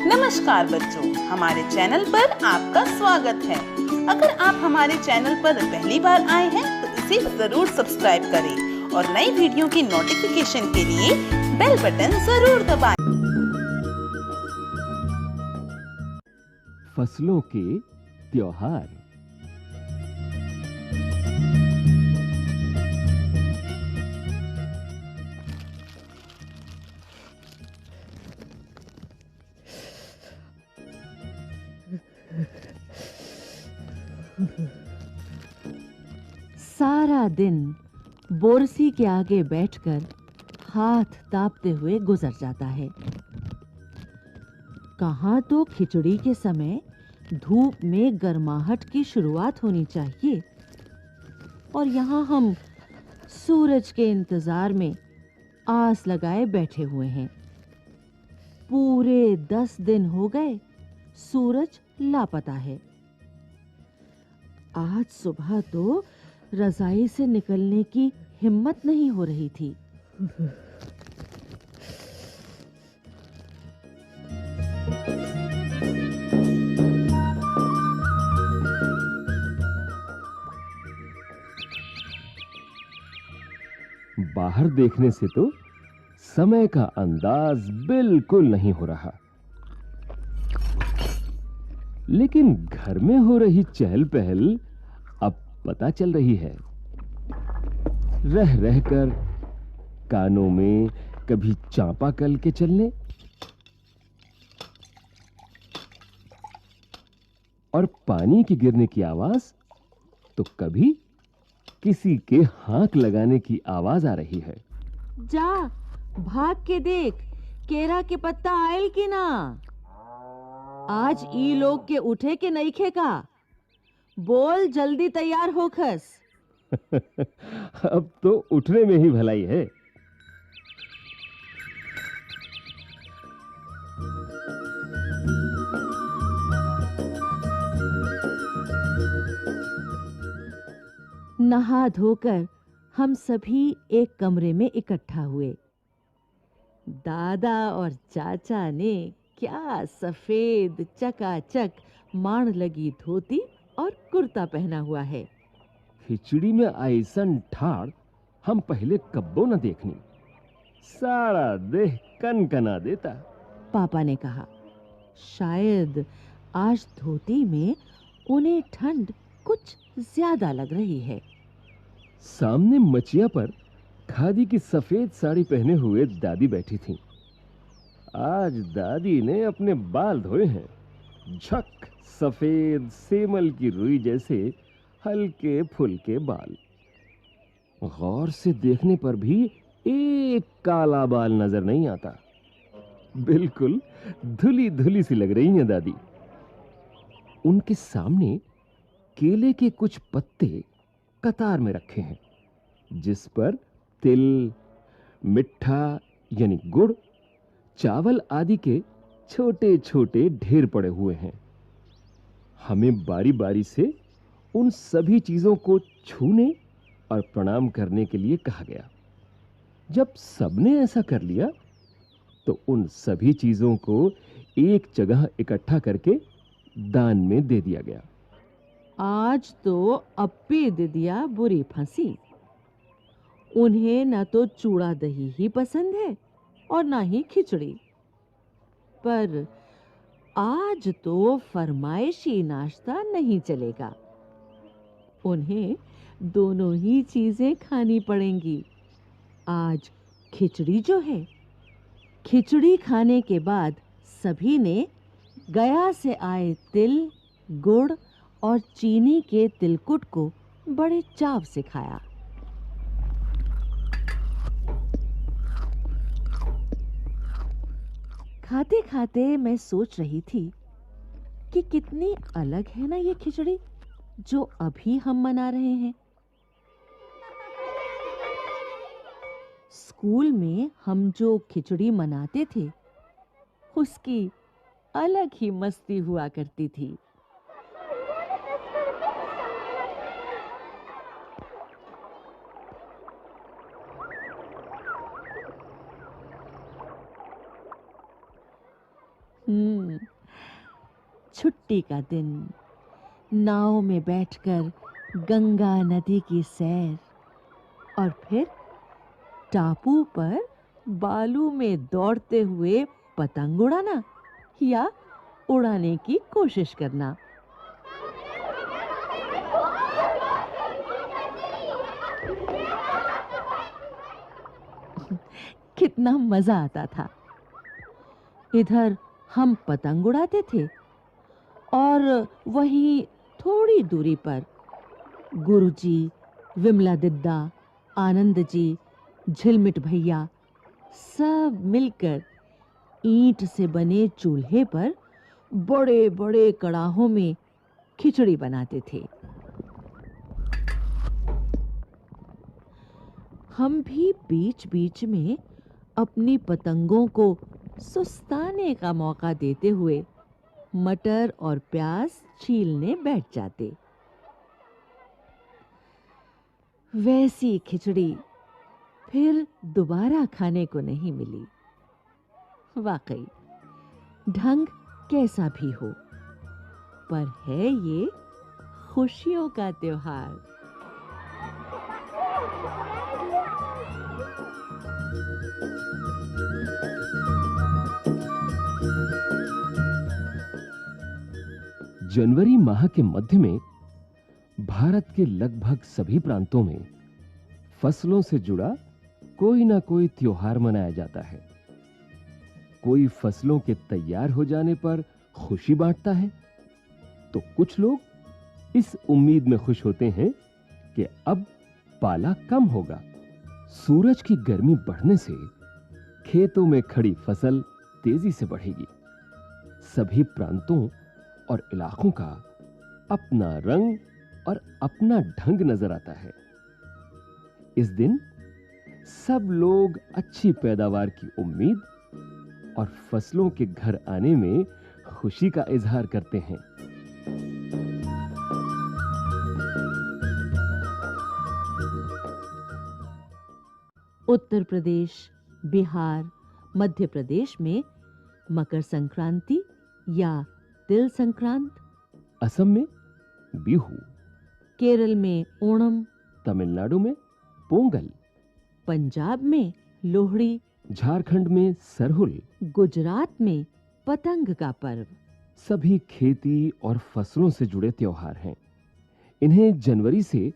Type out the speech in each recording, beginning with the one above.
नमस्कार बच्चों, हमारे चैनल पर आपका स्वागत है। अगर आप हमारे चैनल पर पहली बार आए हैं तो इसे जरूर सब्सक्राइब करें और नई वीडियो की नोटिफिकेशन के लिए बेल बटन जरूर दबाएं। फसलों के त्योहार। सारा दिन बोरसी के आगे बैठकर हाथ तापते हुए गुजर जाता है। कहाँ तो खिचड़ी के समय धूप में गर्माहट की शुरुआत होनी चाहिए और यहाँ हम सूरज के इंतजार में आस लगाए बैठे हुए हैं। पूरे 10 दिन हो गए, सूरज लापता है। आज सुबह तो रजाई से निकलने की हिम्मत नहीं हो रही थी। बाहर देखने से तो समय का अंदाज बिल्कुल नहीं हो रहा, लेकिन घर में हो रही चहल पहल अब पता चल रही है। रह रहकर कानों में कभी चांपाकल के चलने और पानी के गिरने की आवाज, तो कभी किसी के हाथ लगाने की आवाज आ रही है। जा भाग के देख, केरा के पत्ता आयल की ना। आज ई लोग के उठे के नईखे का। बोल जल्दी तैयार हो खस। अब तो उठने में ही भलाई है। नहा धोकर हम सभी एक कमरे में इकट्ठा हुए। दादा और चाचा ने क्या सफेद चकाचक माण लगी धोती और कुर्ता पहना हुआ है। खिचड़ी में ऐसन ठाड़ हम पहले कब्बो न देखनी। सारा देह कनकना देता। पापा ने कहा, शायद आज धोती में उन्हें ठंड कुछ ज्यादा लग रही है। सामने मचिया पर खादी की सफेद साड़ी पहने हुए दादी बैठी थीं। आज दादी ने अपने बाल धोए हैं। झक सफेद सेमल की रुई जैसे हल्के फुल्के बाल। गौर से देखने पर भी एक काला बाल नजर नहीं आता। बिल्कुल धुली धुली सी लग रही हैं दादी। उनके सामने केले के कुछ पत्ते कतार में रखे हैं, जिस पर तिल, मिठा यानी गुड़, चावल आदि के छोटे छोटे ढेर पड़े हुए हैं। हमें बारी बारी से उन सभी चीजों को छूने और प्रणाम करने के लिए कहा गया। जब सबने ऐसा कर लिया तो उन सभी चीजों को एक जगह इकट्ठा करके दान में दे दिया गया। आज तो अप्पी दिदिया बुरी फंसी। उन्हें न तो चूड़ा दही ही पसंद है और न ही खिचड़ी। पर आज तो फरमाइशी नाश्ता नहीं चलेगा। उन्हें दोनों ही चीजें खानी पड़ेंगी। आज खिचड़ी जो है, खिचड़ी खाने के बाद सभी ने गया से आए तिल, गुड़ और चीनी के तिलकुट को बड़े चाव से खाया। खाते खाते मैं सोच रही थी कि कितनी अलग है ना ये खिचड़ी जो अभी हम मना रहे हैं। स्कूल में हम जो खिचड़ी मनाते थे, उसकी अलग ही मस्ती हुआ करती थी। छुट्टी का दिन, नाव में बैठकर गंगा नदी की सैर, और फिर टापू पर बालू में दौड़ते हुए पतंग उड़ाना या उड़ाने की कोशिश करना। कितना मजा आता था। इधर हम पतंग उड़ाते थे और वहीं थोड़ी दूरी पर गुरुजी, विमला दिद्दा, आनंद जी, झिलमिट भैया सब मिलकर ईंट से बने चूल्हे पर बड़े-बड़े कड़ाहों में खिचड़ी बनाते थे। हम भी बीच-बीच में अपनी पतंगों को सुस्ताने का मौका देते हुए मटर और प्याज छीलने बैठ जाते। वैसी खिचड़ी फिर दोबारा खाने को नहीं मिली। वाकई ढंग कैसा भी हो, पर है ये खुशियों का त्योहार। जनवरी माह के मध्य में भारत के लगभग सभी प्रांतों में फसलों से जुड़ा कोई ना कोई त्योहार मनाया जाता है। कोई फसलों के तैयार हो जाने पर खुशी बांटता है, तो कुछ लोग इस उम्मीद में खुश होते हैं कि अब पाला कम होगा। सूरज की गर्मी बढ़ने से खेतों में खड़ी फसल तेजी से बढ़ेगी। सभी प्रांतों और इलाकों का अपना रंग और अपना ढंग नजर आता है। इस दिन सब लोग अच्छी पैदावार की उम्मीद और फसलों के घर आने में खुशी का इजहार करते हैं। उत्तर प्रदेश, बिहार, मध्य प्रदेश में मकर संक्रांति या तिल संक्रांत, असम में बिहू, केरल में ओणम, तमिलनाडु में पोंगल, पंजाब में लोहड़ी, झारखंड में सरहुल, गुजरात में पतंग का पर्व। सभी खेती और फसलों से जुड़े त्योहार हैं। इन्हें जनवरी से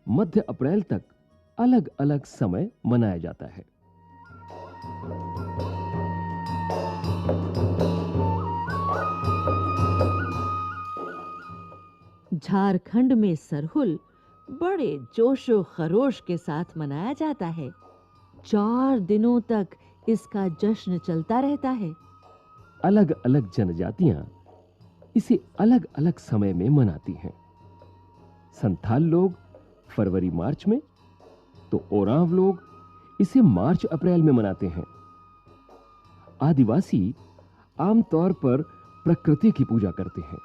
मध्य अप्रैल तक अलग-अलग समय मनाया जाता है। झारखंड में सरहुल बड़े जोशो खरोश के साथ मनाया जाता है। 4 दिनों तक इसका जश्न चलता रहता है। अलग-अलग जनजातियां इसे अलग-अलग समय में मनाती हैं। संथाल लोग फरवरी मार्च में, तो ओरांव लोग इसे मार्च अप्रैल में मनाते हैं। आदिवासी आमतौर पर प्रकृति की पूजा करते हैं।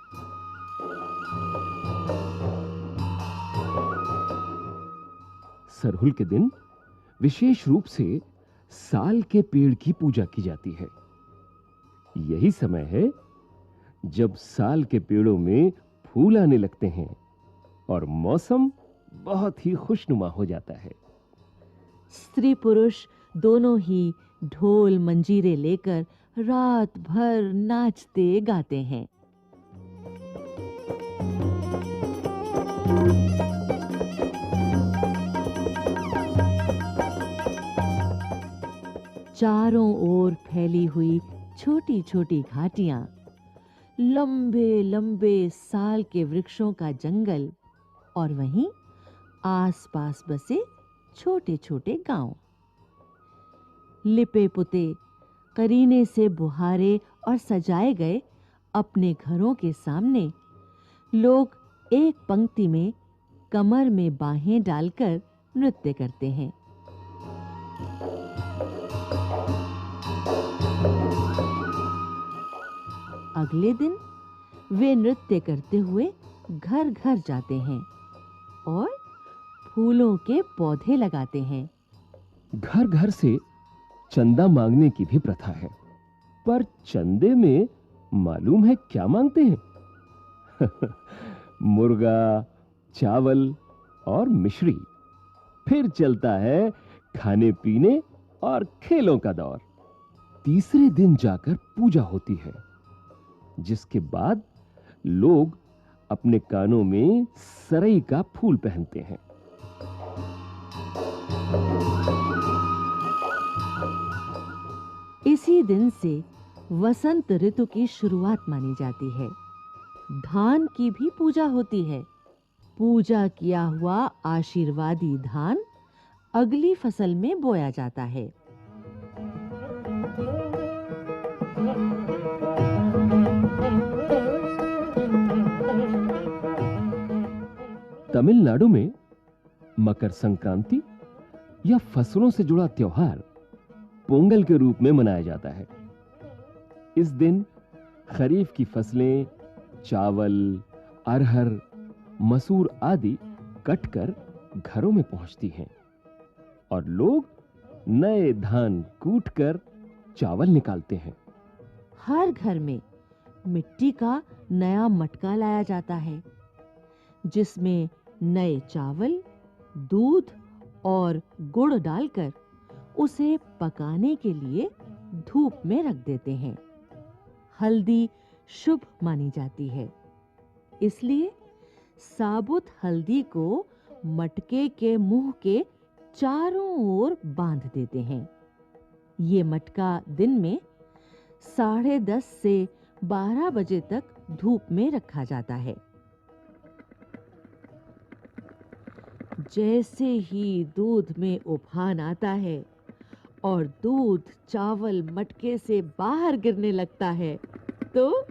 सरहुल के दिन विशेष रूप से साल के पेड़ की पूजा की जाती है। यही समय है जब साल के पेड़ों में फूल आने लगते हैं और मौसम बहुत ही खुशनुमा हो जाता है। स्त्री पुरुष दोनों ही ढोल मंजीरे लेकर रात भर नाचते गाते हैं। चारों ओर फैली हुई छोटी-छोटी घाटियां, लंबे-लंबे साल के वृक्षों का जंगल और वहीं आसपास बसे छोटे-छोटे गांव। लिपे पुते, करीने से बुहारे और सजाए गए अपने घरों के सामने लोग एक पंक्ति में कमर में बाहें डालकर नृत्य करते हैं। अगले दिन वे नृत्य करते हुए घर-घर जाते हैं और फूलों के पौधे लगाते हैं। घर-घर से चंदा मांगने की भी प्रथा है, पर चंदे में मालूम है क्या मांगते हैं? मुर्गा, चावल और मिश्री। फिर चलता है खाने पीने और खेलों का दौर। तीसरे दिन जाकर पूजा होती है, जिसके बाद लोग अपने कानों में सरई का फूल पहनते हैं। इसी दिन से वसंत ऋतु की शुरुआत मानी जाती है। धान की भी पूजा होती है। पूजा किया हुआ आशीर्वादी धान अगली फसल में बोया जाता है। तमिलनाडु में मकर संक्रांति या फसलों से जुड़ा त्योहार पोंगल के रूप में मनाया जाता है। इस दिन खरीफ की फसलें चावल, अरहर, मसूर आदि कटकर घरों में पहुंचती हैं और लोग नए धान कूटकर चावल निकालते हैं। हर घर में मिट्टी का नया मटका लाया जाता है, जिसमें नए चावल, दूध और गुड़ डालकर उसे पकाने के लिए धूप में रख देते हैं। हल्दी शुभ मानी जाती है, इसलिए साबुत हल्दी को मटके के मुंह के चारों ओर बांध देते हैं। ये मटका दिन में 10:30 से 12 बजे तक धूप में रखा जाता है। जैसे ही दूध में उफान आता है और दूध चावल मटके से बाहर गिरने लगता है, तो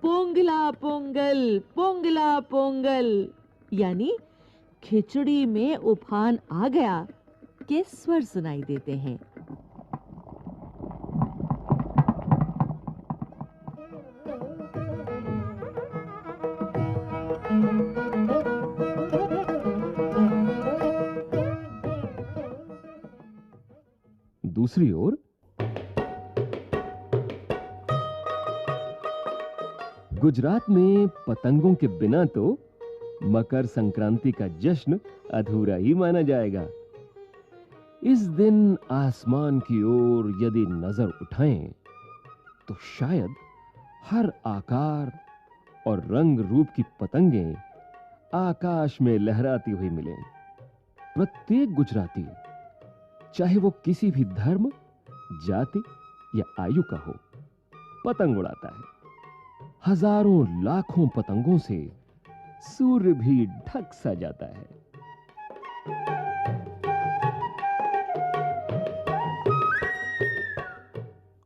पोंगला पोंगल, पोंगला पोंगल यानी खिचड़ी में उफान आ गया के स्वर सुनाई देते हैं। दूसरी ओर गुजरात में पतंगों के बिना तो मकर संक्रांति का जश्न अधूरा ही माना जाएगा। इस दिन आसमान की ओर यदि नजर उठाएं तो शायद हर आकार और रंग रूप की पतंगें आकाश में लहराती हुई मिलें। प्रत्येक गुजराती, चाहे वो किसी भी धर्म, जाति या आयु का हो, पतंग उड़ाता है। हजारों लाखों पतंगों से सूर्य भी ढक सा जाता है।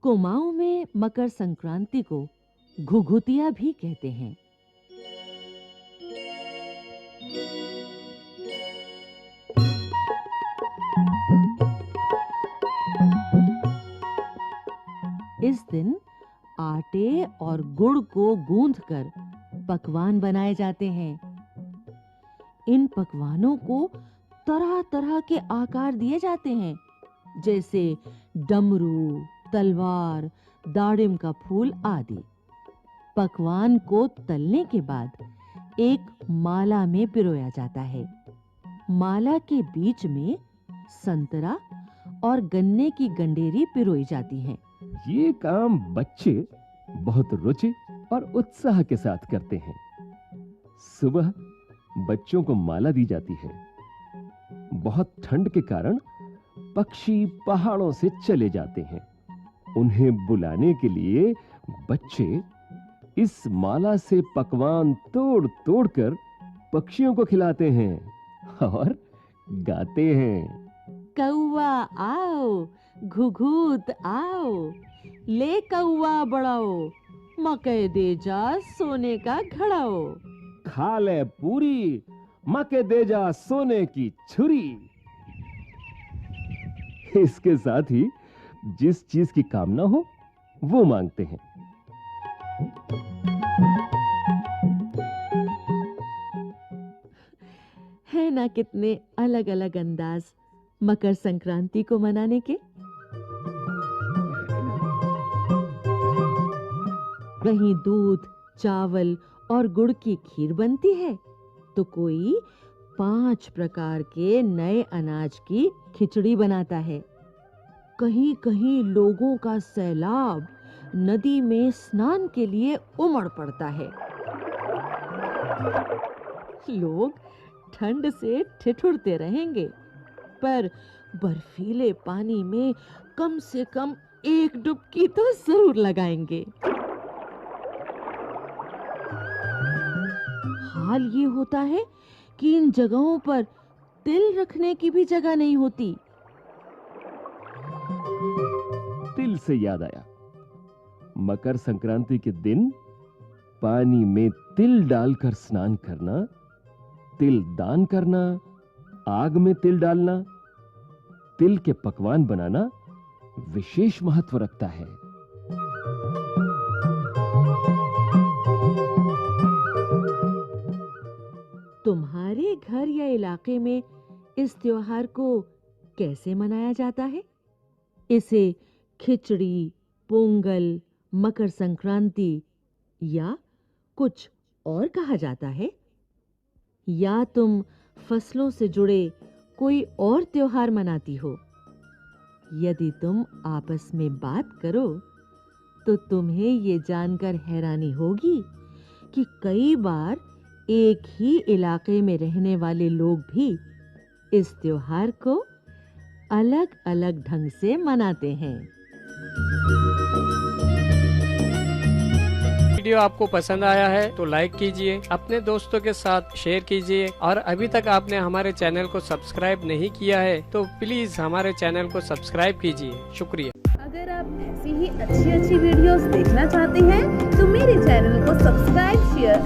कुमाऊं में मकर संक्रांति को घुघुतिया भी कहते हैं। इस दिन आटे और गुड़ को गूंथकर पकवान बनाए जाते हैं। इन पकवानों को तरह-तरह के आकार दिए जाते हैं, जैसे डमरू, तलवार, दाड़िम का फूल आदि। पकवान को तलने के बाद एक माला में पिरोया जाता है। माला के बीच में संतरा और गन्ने की गंडेरी पिरोई जाती हैं। ये काम बच्चे बहुत रुचि और उत्साह के साथ करते हैं। सुबह बच्चों को माला दी जाती है। बहुत ठंड के कारण पक्षी पहाड़ों से चले जाते हैं। उन्हें बुलाने के लिए बच्चे इस माला से पकवान तोड़-तोड़ कर पक्षियों को खिलाते हैं और गाते हैं। कौवा आओ, घुघुत आओ, ले कौवा बड़ाओ, मकई दे जा सोने का घड़ाओ। खा ले पूरी, मके दे जा सोने की छुरी। इसके साथ ही जिस चीज की कामना हो वो मांगते हैं। है ना कितने अलग-अलग अंदाज मकर संक्रांति को मनाने के। कहीं दूध, चावल और गुड़ की खीर बनती है, तो कोई 5 प्रकार के नए अनाज की खिचड़ी बनाता है। कहीं कहीं लोगों का सैलाब नदी में स्नान के लिए उमड़ पड़ता है। लोग ठंड से ठिठुरते रहेंगे, पर बर्फीले पानी में कम से कम एक डुबकी तो जरूर लगाएंगे। हाल ये होता है कि इन जगहों पर तिल रखने की भी जगह नहीं होती। तिल से याद आया, मकर संक्रांति के दिन पानी में तिल डालकर स्नान करना, तिल दान करना, आग में तिल डालना, तिल के पकवान बनाना विशेष महत्व रखता है। तुम्हारे घर या इलाके में इस त्योहार को कैसे मनाया जाता है? इसे खिचड़ी, पोंगल, मकर संक्रांति या कुछ और कहा जाता है? या तुम फसलों से जुड़े कोई और त्योहार मनाती हो? यदि तुम आपस में बात करो तो तुम्हें ये जानकर हैरानी होगी कि कई बार एक ही इलाके में रहने वाले लोग भी इस त्योहार को अलग-अलग ढंग से मनाते हैं। वीडियो आपको पसंद आया है तो लाइक कीजिए, अपने दोस्तों के साथ शेयर कीजिए और अभी तक आपने हमारे चैनल को सब्सक्राइब नहीं किया है तो प्लीज हमारे चैनल को सब्सक्राइब कीजिए। शुक्रिया। अगर आप ऐसी ही अच्छी वीडियोस देखना चाहते हैं तो मेरे चैनल को सब्सक्राइब, शेयर